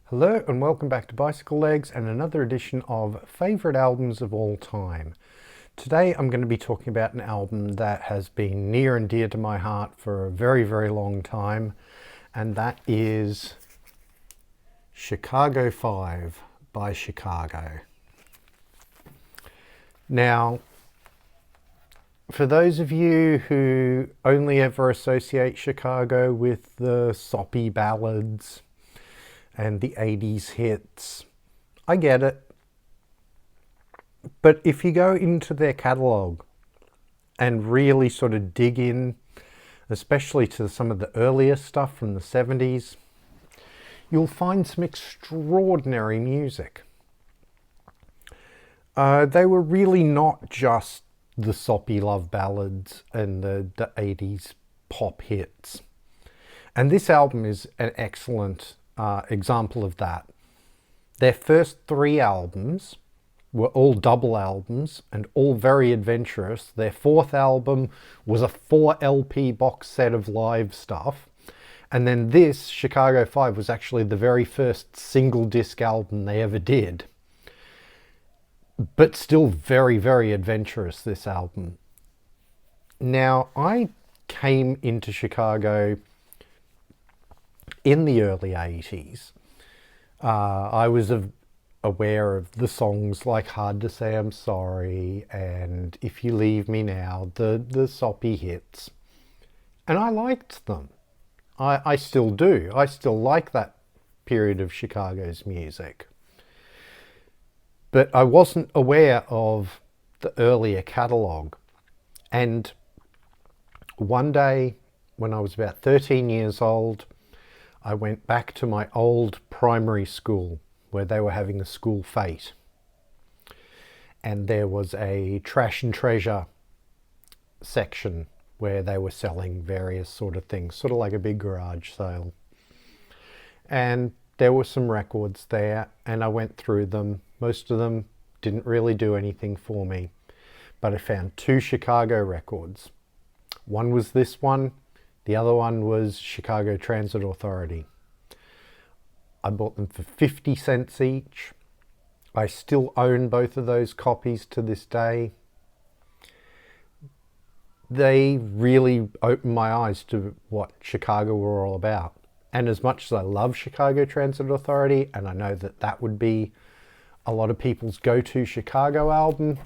Hello and welcome back to Bicycle Legs and another edition of Favourite Albums of All Time. Today I'm going to be talking about an album that has been near and dear to my heart for a very, very long time, and that is Chicago 5 by Chicago. Now, for those of you who only ever associate Chicago with the soppy ballads and the 80s hits, I get it. But if you go into their catalogue and really sort of dig in, especially to some of the earlier stuff from the 70s, you'll find some extraordinary music. They were really not just the soppy love ballads and the 80s pop hits. And this album is an excellent example of that. Their first three albums were all double albums and all very adventurous. Their fourth album was a 4 LP box set of live stuff. And then this, Chicago 5, was actually the very first single disc album they ever did. But still very, very adventurous, this album. Now, I came into Chicago in the early 80s. I was aware of the songs like Hard to Say I'm Sorry and If You Leave Me Now, the soppy hits. And I liked them. I still do. I still like that period of Chicago's music. But I wasn't aware of the earlier catalogue. And one day, when I was about 13 years old, I went back to my old primary school where they were having a school fete. And there was a trash and treasure section where they were selling various sort of things, sort of like a big garage sale. And there were some records there, and I went through them. Most of them didn't really do anything for me, but I found two Chicago records. One was this one, the other one was Chicago Transit Authority. I bought them for 50 cents each. I still own both of those copies to this day. They really opened my eyes to what Chicago were all about. And as much as I love Chicago Transit Authority, and I know that that would be a lot of people's go-to Chicago album,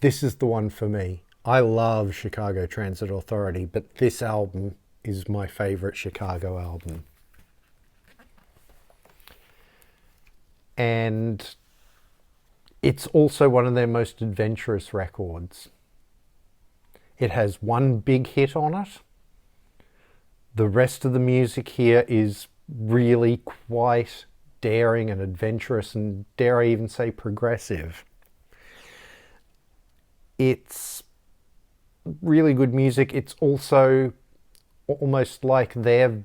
this is the one for me. I love Chicago Transit Authority, but this album is my favorite Chicago album. And it's also one of their most adventurous records. It has one big hit on it. The rest of the music here is really quite daring and adventurous, and dare I even say progressive. It's really good music. It's also almost like their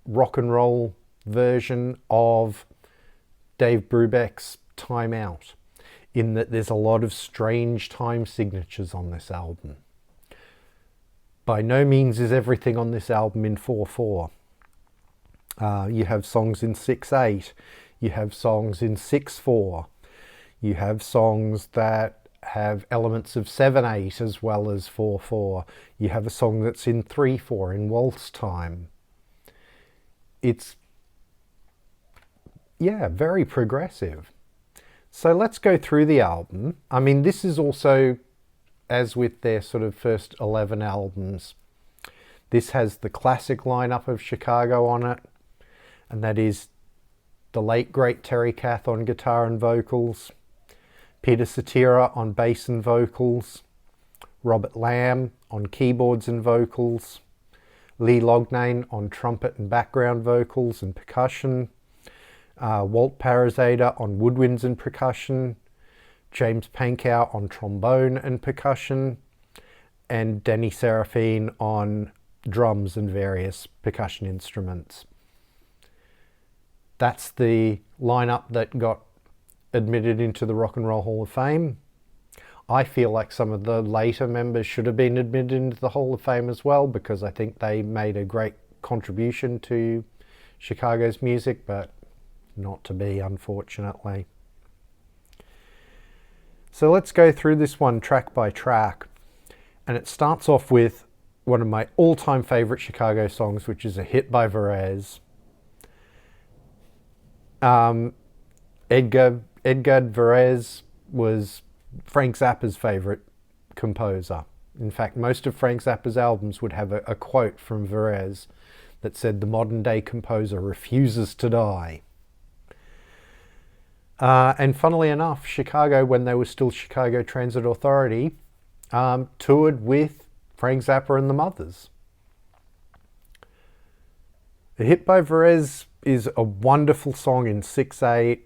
rock and roll version of Dave Brubeck's Time Out, in that there's a lot of strange time signatures on this album. By no means is everything on this album in 4/4. You have songs in 6/8. You have songs in 6/4. You have songs that have elements of 7/8 as well as 4/4. You have a song that's in 3/4 in waltz time. It's, yeah, very progressive. So let's go through the album. I mean, this is also, as with their sort of first 11 albums, this has the classic lineup of Chicago on it, and that is the late great Terry Kath on guitar and vocals, Peter Cetera on bass and vocals, Robert Lamb on keyboards and vocals, Lee Loughnane on trumpet and background vocals and percussion, Walt Parazada on woodwinds and percussion, James Pankow on trombone and percussion, and Denny Seraphine on drums and various percussion instruments. That's the lineup that got admitted into the Rock and Roll Hall of Fame. I feel like some of the later members should have been admitted into the Hall of Fame as well, because I think they made a great contribution to Chicago's music, but not to be, unfortunately. So let's go through this one track by track. And it starts off with one of my all-time favorite Chicago songs, which is a hit by Varese. Edgar Varese was Frank Zappa's favorite composer. In fact, most of Frank Zappa's albums would have a quote from Varese that said, "The modern day composer refuses to die." And funnily enough, Chicago, when they were still Chicago Transit Authority, toured with Frank Zappa and the Mothers. The hit by Varese is a wonderful song in 6/8.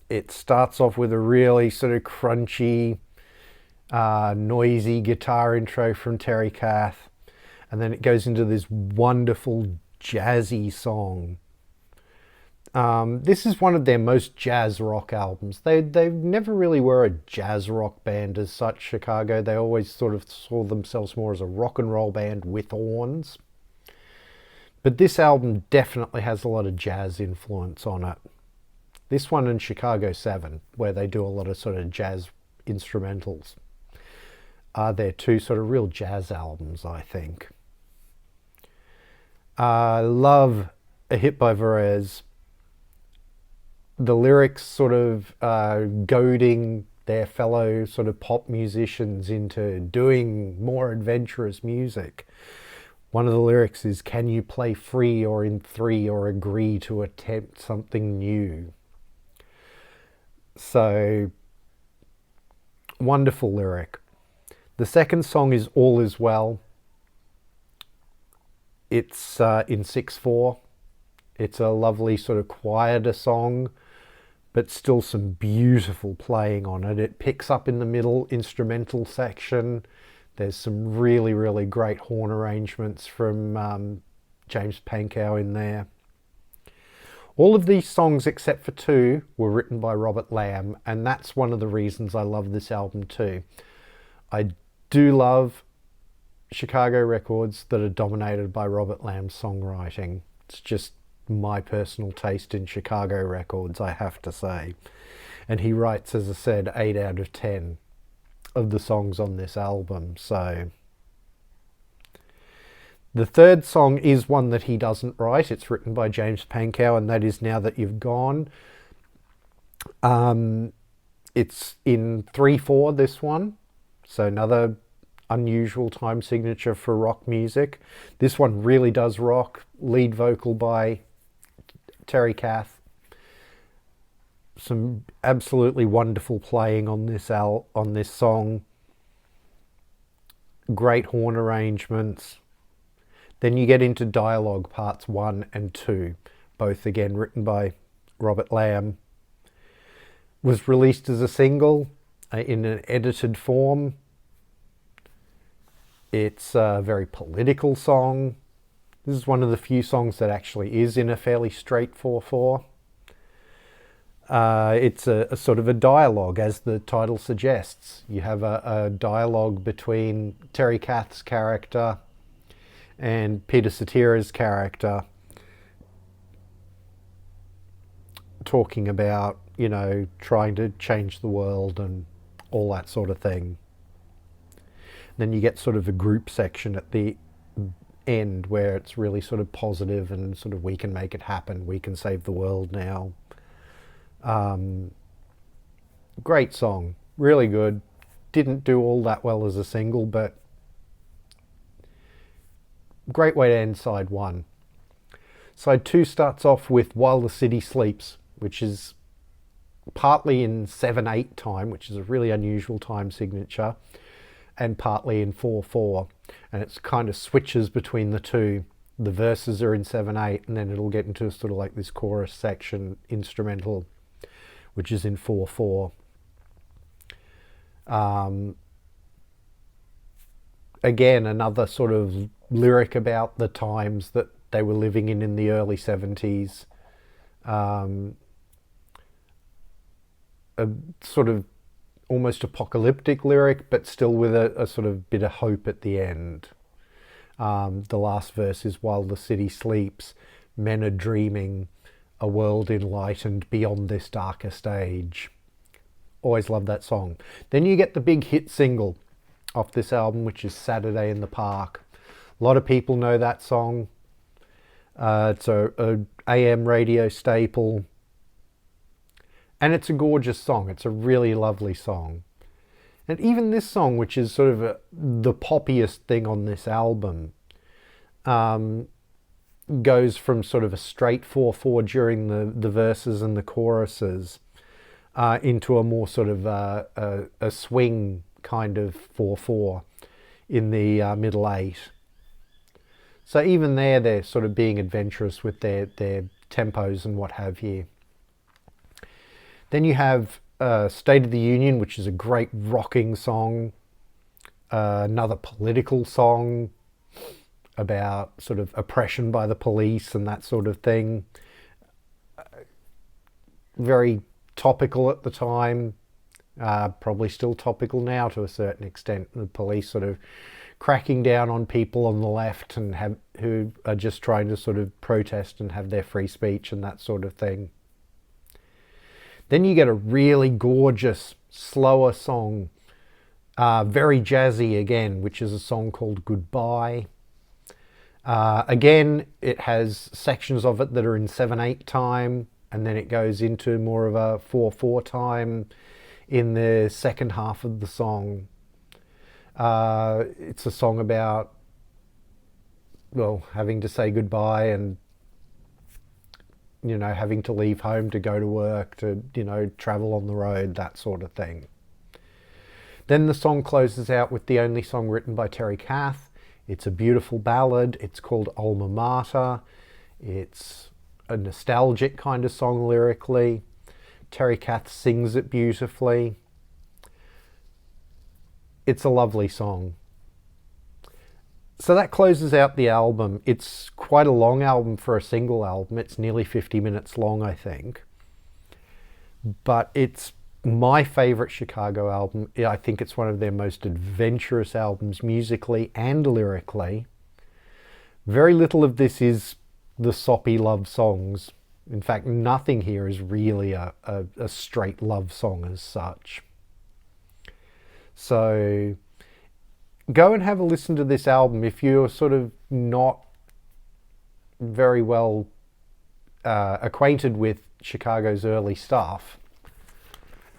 It starts off with a really sort of crunchy, noisy guitar intro from Terry Kath, and then it goes into this wonderful jazzy song. This is one of their most jazz rock albums. They never really were a jazz rock band as such, Chicago. They always sort of saw themselves more as a rock and roll band with horns. But this album definitely has a lot of jazz influence on it. This one and Chicago 7, where they do a lot of sort of jazz instrumentals, are their two sort of real jazz albums, I think. I love a hit by Varese. The lyrics sort of goading their fellow sort of pop musicians into doing more adventurous music. One of the lyrics is, "Can you play free or in three or agree to attempt something new?" So, wonderful lyric. The second song is "All Is Well." It's in 6/4. It's a lovely sort of quieter song, but still some beautiful playing on it. It picks up in the middle instrumental section. There's some really, really great horn arrangements from James Pankow in there. All of these songs, except for two, were written by Robert Lamb, and that's one of the reasons I love this album too. I do love Chicago records that are dominated by Robert Lamb's songwriting. It's just my personal taste in Chicago records, I have to say. And he writes, as I said, 8 out of 10 of the songs on this album. So the third song is one that he doesn't write. It's written by James Pankow, and that is "Now That You've Gone." It's in 3/4, this one. So another unusual time signature for rock music. This one really does rock. Lead vocal by Terry Kath. Some absolutely wonderful playing on this song. Great horn arrangements. Then you get into dialogue parts 1 and 2, both again written by Robert Lamb. Was released as a single in an edited form. It's a very political song. This is one of the few songs that actually is in a fairly straight 4/4. It's a sort of a dialogue, as the title suggests. You have a dialogue between Terry Kath's character and Peter Cetera's character, talking about, you know, trying to change the world and all that sort of thing. Then you get sort of a group section at the end where it's really sort of positive and sort of, we can make it happen, we can save the world now. Great song, really good. Didn't do all that well as a single, but great way to end side 1. Side 2 starts off with "While the City Sleeps," which is partly in 7/8 time, which is a really unusual time signature, and partly in 4/4, and it's kind of switches between the two. The verses are in 7/8, and then it'll get into sort of like this chorus section instrumental, which is in 4/4. Again, another sort of lyric about the times that they were living in the early 70s. A sort of almost apocalyptic lyric, but still with a sort of bit of hope at the end. The last verse is, "While the city sleeps, men are dreaming a world enlightened beyond this darkest age. Always love that song. Then you get the big hit single off this album, which is Saturday in the Park. A lot of people know that song. It's a AM radio staple. And it's a gorgeous song. It's a really lovely song. And even this song, which is sort of the poppiest thing on this album, goes from sort of a straight 4/4 during the verses and the choruses into a more sort of a swing kind of 4/4 in the middle 8. So even there, they're sort of being adventurous with their tempos and what have you. Then you have State of the Union, which is a great rocking song. Another political song about sort of oppression by the police and that sort of thing. Very topical at the time. Probably still topical now to a certain extent. The police sort of cracking down on people on the left and who are just trying to sort of protest and have their free speech and that sort of thing. Then you get a really gorgeous, slower song, very jazzy again, which is a song called Goodbye. Again, it has sections of it that are in 7/8 time, and then it goes into more of a 4/4 time in the second half of the song. It's a song about, well, having to say goodbye and, you know, having to leave home to go to work, to, you know, travel on the road, that sort of thing. Then the song closes out with the only song written by Terry Kath. It's a beautiful ballad. It's called Alma Mata. It's a nostalgic kind of song lyrically. Terry Kath sings it beautifully. It's a lovely song. So that closes out the album. It's quite a long album for a single album. It's nearly 50 minutes long, I think. But it's my favorite Chicago album. I think it's one of their most adventurous albums musically and lyrically. Very little of this is the soppy love songs. In fact, nothing here is really a straight love song as such. So go and have a listen to this album if you're sort of not very well acquainted with Chicago's early stuff.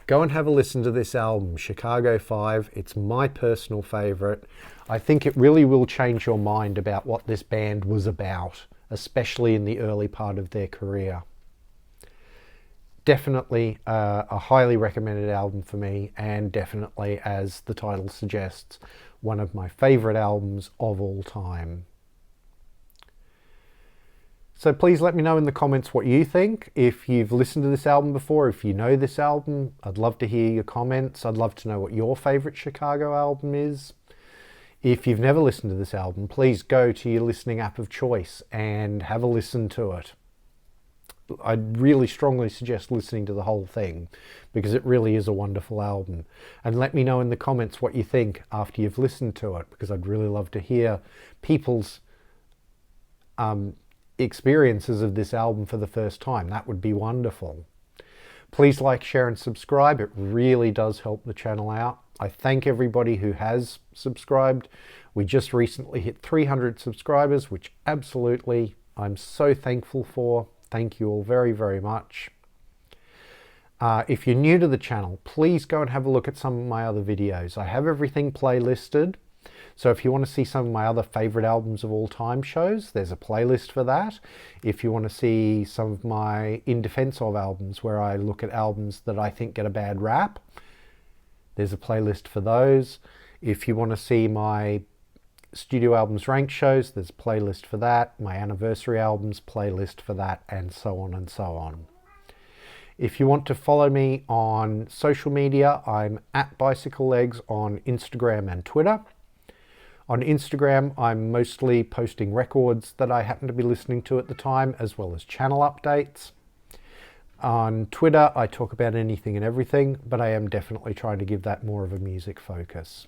Go and have a listen to this album, Chicago 5. It's my personal favorite. I think it really will change your mind about what this band was about, especially in the early part of their career. Definitely a highly recommended album for me, and definitely, as the title suggests, one of my favorite albums of all time. So please let me know in the comments what you think. If you've listened to this album before, if you know this album, I'd love to hear your comments. I'd love to know what your favorite Chicago album is. If you've never listened to this album, please go to your listening app of choice and have a listen to it. I'd really strongly suggest listening to the whole thing, because it really is a wonderful album. And let me know in the comments what you think after you've listened to it, because I'd really love to hear people's experiences of this album for the first time. That would be wonderful. Please like, share and subscribe. It really does help the channel out. I thank everybody who has subscribed. We just recently hit 300 subscribers, which absolutely I'm so thankful for. Thank you all very, very much. If you're new to the channel, please go and have a look at some of my other videos. I have everything playlisted. So if you want to see some of my other favorite albums of all time shows, there's a playlist for that. If you want to see some of my In Defense of albums, where I look at albums that I think get a bad rap, there's a playlist for those. If you want to see my studio albums ranked shows, there's a playlist for that. My anniversary albums, playlist for that, and so on and so on. If you want to follow me on social media, I'm at bicyclelegs on Instagram and Twitter. On Instagram, I'm mostly posting records that I happen to be listening to at the time, as well as channel updates. On Twitter, I talk about anything and everything, but I am definitely trying to give that more of a music focus.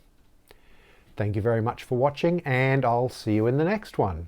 Thank you very much for watching, and I'll see you in the next one.